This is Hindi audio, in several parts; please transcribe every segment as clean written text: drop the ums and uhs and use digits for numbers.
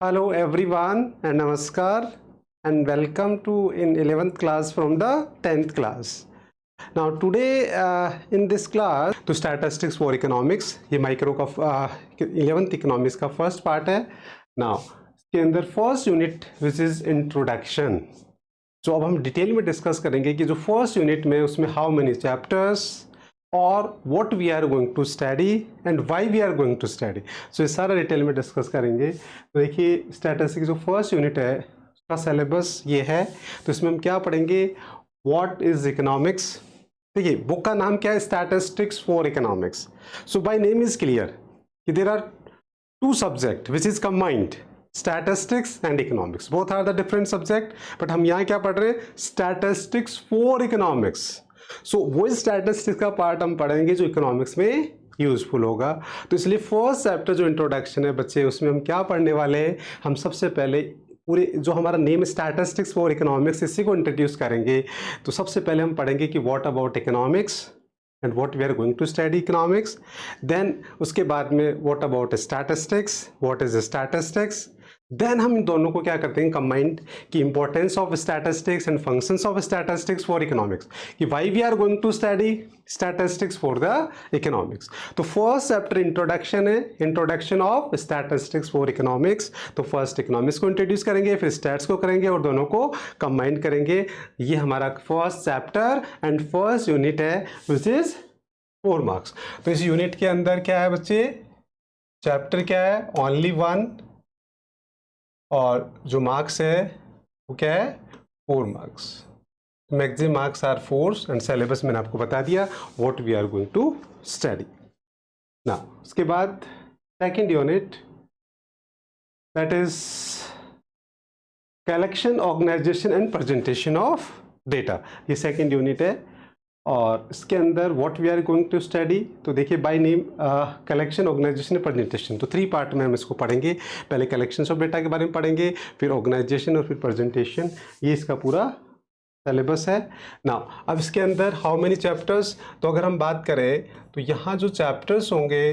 Hello everyone and namaskar and welcome to in 11th class from the 10th class. Now today in this class to statistics for economics ये माइक्रो का 11th इकोनॉमिक्स का फर्स्ट पार्ट है. नाउ इसके अंदर first unit which is introduction. तो अब हम डिटेल में डिस्कस करेंगे कि जो फर्स्ट यूनिट में उसमें हाउ मेनी चैप्टर्स और what we are going to study and why we are going to study. So ये सारा डिटेल में डिस्कस करेंगे. तो देखिए स्टैटिस्टिक्स जो फर्स्ट यूनिट है उसका सिलेबस ये है. तो इसमें हम क्या पढ़ेंगे, व्हाट इज इकोनॉमिक्स. देखिए बुक का नाम क्या है, statistics for economics. So by name is clear कि there are two subject which is combined, statistics and economics. Both are the different subject, but हम यहाँ क्या पढ़ रहे हैं, स्टैटिस्टिक्स फॉर इकोनॉमिक्स. सो वो स्टैटिस्टिक्स का पार्ट हम पढ़ेंगे जो इकोनॉमिक्स में यूजफुल होगा. तो इसलिए फर्स्ट चैप्टर जो इंट्रोडक्शन है बच्चे, उसमें हम क्या पढ़ने वाले हैं, हम सबसे पहले पूरे जो हमारा नेम स्टैटिस्टिक्स फॉर इकोनॉमिक्स इसी को इंट्रोड्यूस करेंगे. तो सबसे पहले हम पढ़ेंगे कि what about economics and what we are going to study economics. Then उसके बाद में what about statistics, what is statistics. Then हम इन दोनों को क्या करते हैं, कंबाइंड की importance of statistics and functions of statistics for economics, कि why we are going to study statistics for the economics. तो फर्स्ट चैप्टर इंट्रोडक्शन है, introduction of statistics for economics. तो फर्स्ट इकोनॉमिक्स को इंट्रोड्यूस करेंगे, फिर स्टैट्स को करेंगे और दोनों को कंबाइंड करेंगे. ये हमारा first chapter and first unit है विच इज 4 मार्क्स. तो इस यूनिट के अंदर क्या है बच्चे, चैप्टर क्या है, ओनली 1, और जो मार्क्स है वो क्या है, 4 marks. Maximum marks are 4 and syllabus मैंने आपको बता दिया what we are going to study. ना उसके बाद second unit that is collection, organisation and presentation of data. ये सेकंड यूनिट है और इसके अंदर what we are going to study. तो देखिए by name collection, organization, presentation. तो 3 पार्ट में हम इसको पढ़ेंगे. पहले कलेक्शन ऑफ डेटा के बारे में पढ़ेंगे, फिर ऑर्गेनाइजेशन और फिर प्रेजेंटेशन. ये इसका पूरा सिलेबस है. नाउ अब इसके अंदर हाउ मेनी चैप्टर्स. तो अगर हम बात करें तो यहाँ जो चैप्टर्स होंगे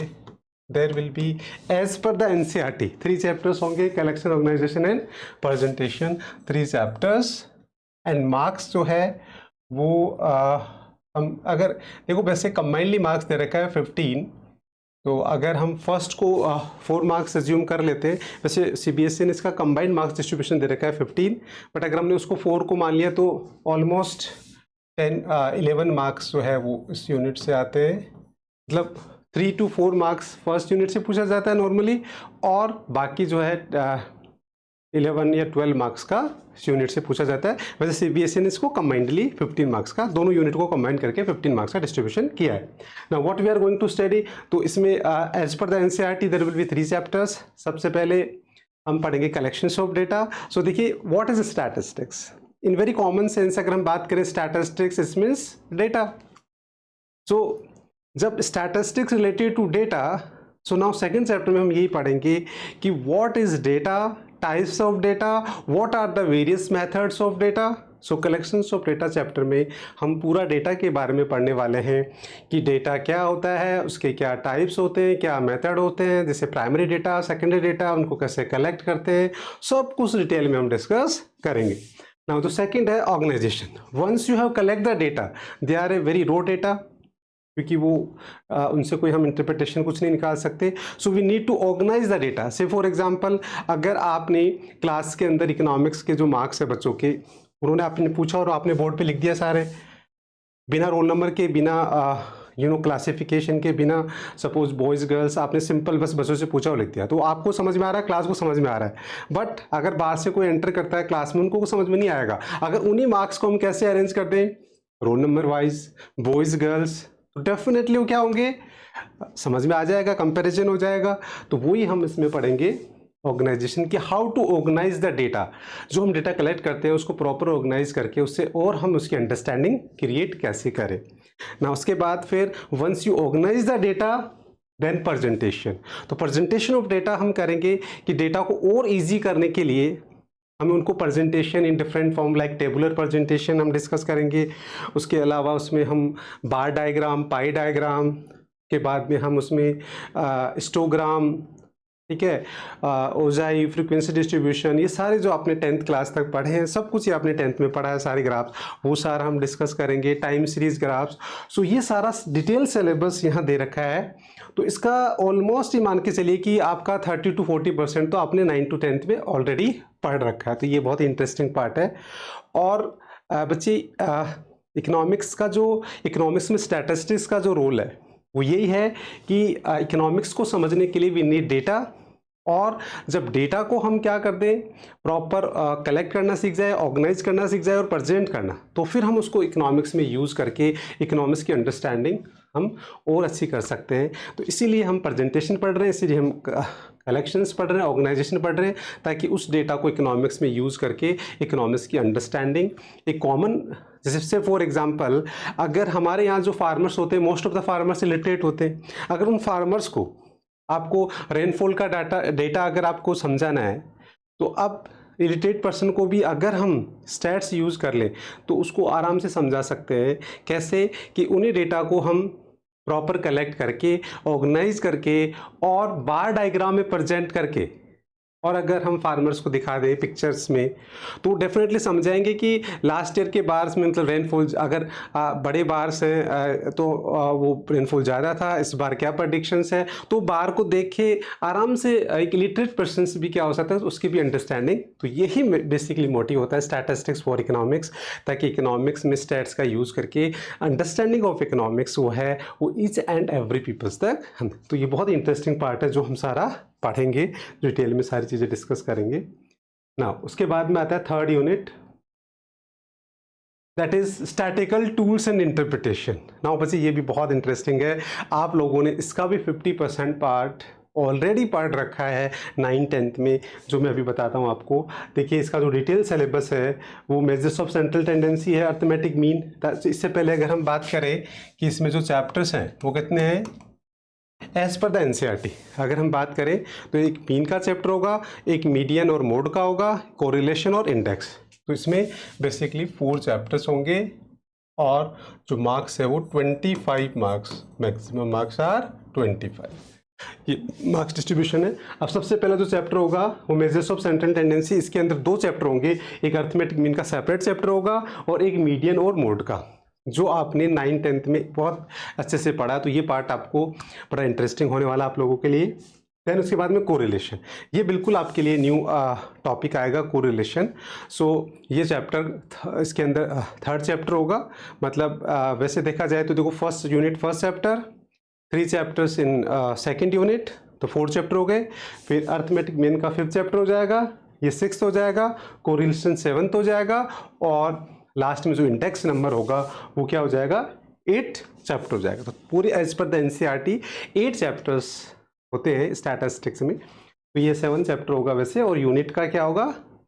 there will be as per the NCERT 3 chapters होंगे, collection, organisation and presentation, 3 chapters. And marks जो है वो हम अगर देखो वैसे कंबाइनली मार्क्स दे रखा है 15. तो अगर हम फर्स्ट को 4 मार्क्स एज्यूम कर लेते हैं, वैसे CBSE ने इसका कंबाइंड मार्क्स डिस्ट्रीब्यूशन दे रखा है 15, बट अगर हमने उसको 4 को मान लिया तो ऑलमोस्ट 11 मार्क्स जो है वो इस यूनिट से आते हैं. मतलब 3 to 4 मार्क्स फर्स्ट यूनिट से पूछा जाता है नॉर्मली, और बाकी जो है 11 या 12 मार्क्स का इस यूनिट से पूछा जाता है. वैसे CBSE ने इसको कंबाइंडली 15 मार्क्स का, दोनों यूनिट को कंबाइन करके 15 मार्क्स का डिस्ट्रीब्यूशन किया है. Now what we are going to study. तो इसमें as per the NCERT there will be 3 chapters. सबसे पहले हम पढ़ेंगे कलेक्शंस ऑफ डेटा. सो देखिए what is statistics. In very common sense अगर हम बात करें statistics, it means data. So जब statistics related to data, so now second chapter में हम यही पढ़ेंगे कि what is data, types of data, what are the various methods of data. So collections of data chapter में हम पूरा डेटा के बारे में पढ़ने वाले हैं कि डेटा क्या होता है, उसके क्या टाइप्स होते हैं, क्या मेथड होते हैं, जैसे प्राइमरी डेटा, सेकेंडरी डेटा, उनको कैसे कलेक्ट करते हैं, सब कुछ डिटेल में हम डिस्कस करेंगे. नाउ तो सेकंड है organization. Once you have collect the data, they are a very raw data, क्योंकि वो उनसे कोई हम इंटरप्रिटेशन कुछ नहीं निकाल सकते. So we need to organize the data. Say for example अगर आपने क्लास के अंदर इकोनॉमिक्स के जो मार्क्स है बच्चों के, उन्होंने आपने पूछा और आपने बोर्ड पे लिख दिया सारे, बिना रोल नंबर के, बिना क्लासिफिकेशन के, बिना सपोज बॉयज़ गर्ल्स, आपने सिंपल बस बच्चों से पूछा और लिख दिया, तो आपको समझ में आ रहा है, क्लास को समझ में आ रहा है. बट अगर बाहर से कोई एंटर करता है क्लास में, उनको समझ में नहीं आएगा. अगर उन्हीं मार्क्स को हम कैसे अरेंज कर दें, roll number wise, boys girls, तो डेफिनेटली वो क्या होंगे, समझ में आ जाएगा, कंपैरिजन हो जाएगा. तो वही हम इसमें पढ़ेंगे ऑर्गेनाइजेशन की, how to organize the data. जो हम डेटा कलेक्ट करते हैं उसको प्रॉपर ऑर्गेनाइज करके उससे और हम उसकी अंडरस्टैंडिंग क्रिएट कैसे करें ना. उसके बाद फिर once you organize the data then presentation. तो प्रेजेंटेशन ऑफ डेटा हम करेंगे कि डेटा को और ईजी करने के लिए हमें उनको presentation in different form like tabular presentation हम डिस्कस करेंगे. उसके अलावा उसमें हम बार डायग्राम, पाई डायग्राम के बाद में हम उसमें हिस्टोग्राम, ठीक है। ओजाई, फ्रीक्वेंसी डिस्ट्रीब्यूशन, ये सारे जो आपने 10th क्लास तक पढ़े हैं, सब कुछ ये आपने 10th में पढ़ा है, सारे ग्राफ्स वो सारा हम डिस्कस करेंगे। टाइम सीरीज ग्राफ्स, सो ये सारा डिटेल सिलेबस यहाँ दे रखा है। तो इसका ऑलमोस्ट ही मान के चलिए कि आपका 30 to 40% तो आपने 9 to 10th में ऑलरेडी पढ़ रखा है। तो ये बहुत ही इंटरेस्टिंग पार्ट है। और बच्चे इकोनॉमिक्स का जो इकोनॉमिक्स में स्टैटिस्टिक्स का जो रोल है वो यही है कि इकोनॉमिक्स को समझने के लिए वी नीड डेटा, और जब डेटा को हम क्या कर दें, प्रॉपर कलेक्ट करना सीख जाए, ऑर्गेनाइज करना सीख जाए और प्रेजेंट करना, तो फिर हम उसको इकोनॉमिक्स में यूज़ करके इकोनॉमिक्स की अंडरस्टैंडिंग हम और अच्छी कर सकते हैं। तो इसीलिए हम प्रेजेंटेशन पढ़ रहे हैं, इसीलिए हम कलेक्शंस पढ़ रहे हैं, ऑर्गेनाइजेशन पढ़ रहे हैं, ताकि उस डेटा को इकोनॉमिक्स में यूज़ करके इकोनॉमिक्स की अंडरस्टैंडिंग एक कॉमन, जैसे फॉर एग्जांपल अगर हमारे यहाँ जो फार्मर्स होते हैं, most of the farmers illiterate होते हैं, अगर उन फार्मर्स को आपको रेनफॉल का डेटा अगर आपको समझाना है, तो अब इलिटरेट पर्सन को भी अगर हम स्टैट्स यूज़ कर लें तो उसको आराम से समझा सकते हैं। कैसे कि उन्हीं डेटा को हम प्रॉपर कलेक्ट करके, ऑर्गेनाइज करके और बार डायग्राम में प्रेजेंट करके, और अगर हम फार्मर्स को दिखा दें पिक्चर्स में, तो डेफिनेटली समझाएंगे कि लास्ट ईयर के बार्स में मतलब रेनफॉल अगर बड़े बार्स हैं तो वो रेनफॉल ज़्यादा था, इस बार क्या प्रेडिक्शंस है। तो बार को देख के आराम से एक लिटरेट पर्सन भी क्या हो सकता है, उसकी भी अंडरस्टैंडिंग। तो यही बेसिकली मोटिव होता है स्टैटिस्टिक्स फॉर इकोनॉमिक्स, ताकि इकोनॉमिक्स में स्टैट्स का यूज़ करके अंडरस्टैंडिंग ऑफ इकोनॉमिक्स वो है वो ईच एंड एवरी पीपल्स तक हम। तो ये बहुत इंटरेस्टिंग पार्ट है जो हम सारा पढ़ेंगे, डिटेल में सारी चीज़ें डिस्कस करेंगे ना। उसके बाद में आता है third unit, that is statistical tools and interpretation. ना बच्चे ये भी बहुत इंटरेस्टिंग है, आप लोगों ने इसका भी 50% पार्ट ऑलरेडी पढ़ रखा है 9th-10th में, जो मैं अभी बताता हूँ आपको। देखिए इसका जो डिटेल सिलेबस है वो मेजर्स ऑफ सेंट्रल टेंडेंसी है, अर्थमेटिक मीन। इससे पहले अगर हम बात करें कि इसमें जो चैप्टर्स हैं वो कितने हैं एज पर द एनसीईआरटी, अगर हम बात करें तो एक मीन का चैप्टर होगा, एक मीडियन और मोड का होगा, कोरिलेशन और इंडेक्स। तो इसमें बेसिकली 4 चैप्टर्स होंगे और जो मार्क्स है वो 25 मार्क्स, मैक्सिमम मार्क्स आर 25। ये मार्क्स डिस्ट्रीब्यूशन है। अब सबसे पहला जो चैप्टर होगा वो मेजर्स ऑफ सेंट्रल टेंडेंसी। इसके अंदर 2 चैप्टर होंगे, एक अर्थमेटिक मीन का सेपरेट चैप्टर होगा और एक मीडियन और मोड का, जो आपने 9th-10th में बहुत अच्छे से पढ़ा। तो ये पार्ट आपको बड़ा इंटरेस्टिंग होने वाला आप लोगों के लिए। देन उसके बाद में कोरिलेशन, ये बिल्कुल आपके लिए न्यू टॉपिक आएगा, कोरिलेशन। सो ये चैप्टर इसके अंदर 3rd चैप्टर होगा। मतलब वैसे देखा जाए तो देखो first unit first chapter, 3 chapters in 2nd unit, तो 4 चैप्टर हो गए। फिर अर्थमेटिक मीन का 5th चैप्टर हो जाएगा, ये 6th हो जाएगा, कोरिलेशन 7th हो जाएगा, और लास्ट में जो इंडेक्स नंबर होगा वो क्या हो जाएगा 8th चैप्टर हो जाएगा। तो पूरे as per the NCERT 8 chapters होते हैं स्टैटिस्टिक्स में। तो ये 7 चैप्टर होगा वैसे, और यूनिट का क्या होगा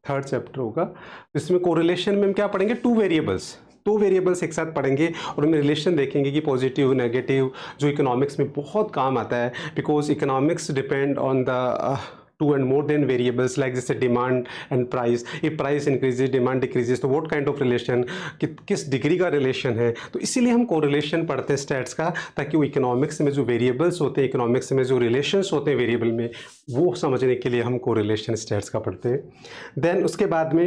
3rd चैप्टर होगा। इसमें कोरिलेशन में हम क्या पढ़ेंगे, 2 वेरिएबल्स एक साथ पढ़ेंगे और उनमें रिलेशन देखेंगे कि पॉजिटिव नेगेटिव, जो इकोनॉमिक्स में बहुत काम आता है, because economics depend on the 2 and more than variables like जैसे demand and price. if price increases demand decreases, तो व्हाट काइंड ऑफ रिलेशन, किस डिग्री का रिलेशन है। तो इसीलिए हम कोरिलेशन पढ़ते हैं स्टैट्स का, ताकि वो इकोनॉमिक्स में जो वेरिएबल्स होते हैं, इकोनॉमिक्स में जो रिलेशंस होते हैं वेरिएबल में, वो समझने के लिए हम कोरिलेशन स्टैट्स का पढ़ते हैं। देन उसके बाद में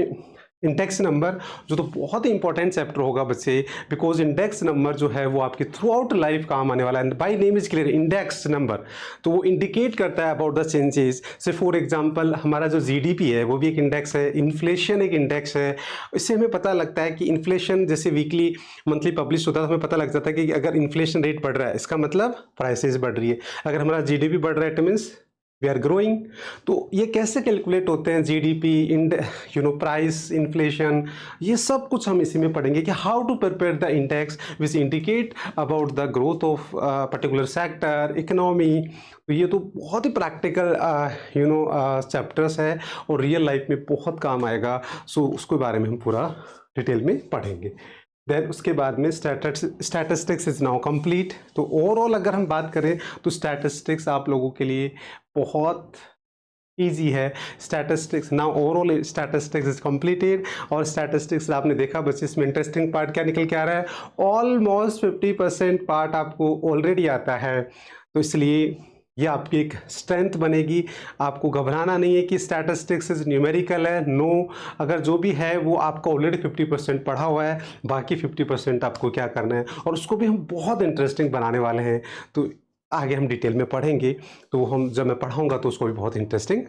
इंडेक्स नंबर, जो तो बहुत ही इंपॉर्टेंट चैप्टर होगा बच्चे, बिकॉज इंडेक्स नंबर जो है वो आपकी थ्रू आउट लाइफ काम आने वाला है। Bye name is clear, index number, तो वो इंडिकेट करता है अबाउट द चेंजेस। से फॉर एग्जांपल हमारा जो जीडीपी है वो भी एक इंडेक्स है, इन्फ्लेशन एक इंडेक्स है। इससे हमें पता लगता है कि इन्फ्लेशन जैसे वीकली मंथली पब्लिश होता है तो हमें पता लग जाता है कि अगर इन्फ्लेशन रेट बढ़ रहा है इसका मतलब प्राइसेस बढ़ रही है, अगर हमारा जीडीपी बढ़ रहा है it means we are growing. तो ये कैसे कैलकुलेट होते हैं, जीडीपी, प्राइस, इन्फ्लेशन, ये सब कुछ हम इसी में पढ़ेंगे कि how to prepare the index which indicate about the growth of particular sector, economy. तो ये तो बहुत ही प्रैक्टिकल चैप्टर्स है और रियल लाइफ में बहुत काम आएगा। सो उसके बारे में हम पूरा डिटेल में पढ़ेंगे। देन उसके बाद में स्टैटिस्टिक्स इज़ नाउ कंप्लीट। तो ओवरऑल अगर हम बात करें तो स्टैटिस्टिक्स आप लोगों के लिए बहुत ईजी है। Statistics now overall statistics is completed. और स्टैटिस्टिक्स आपने देखा बच्चे, इसमें इंटरेस्टिंग पार्ट क्या निकल के आ रहा है, ऑलमोस्ट 50% पार्ट आपको ऑलरेडी आता है। तो इसलिए ये आपकी एक स्ट्रेंथ बनेगी। आपको घबराना नहीं है कि स्टैटिस्टिक्स इज न्यूमेरिकल है, नो। अगर जो भी है वो आपका ऑलरेडी 50% पढ़ा हुआ है, बाकी 50% आपको क्या करना है, और उसको भी हम बहुत इंटरेस्टिंग बनाने वाले हैं। तो आगे हम डिटेल में पढ़ेंगे, तो हम जब मैं पढ़ाऊँगा तो उसको भी बहुत इंटरेस्टिंग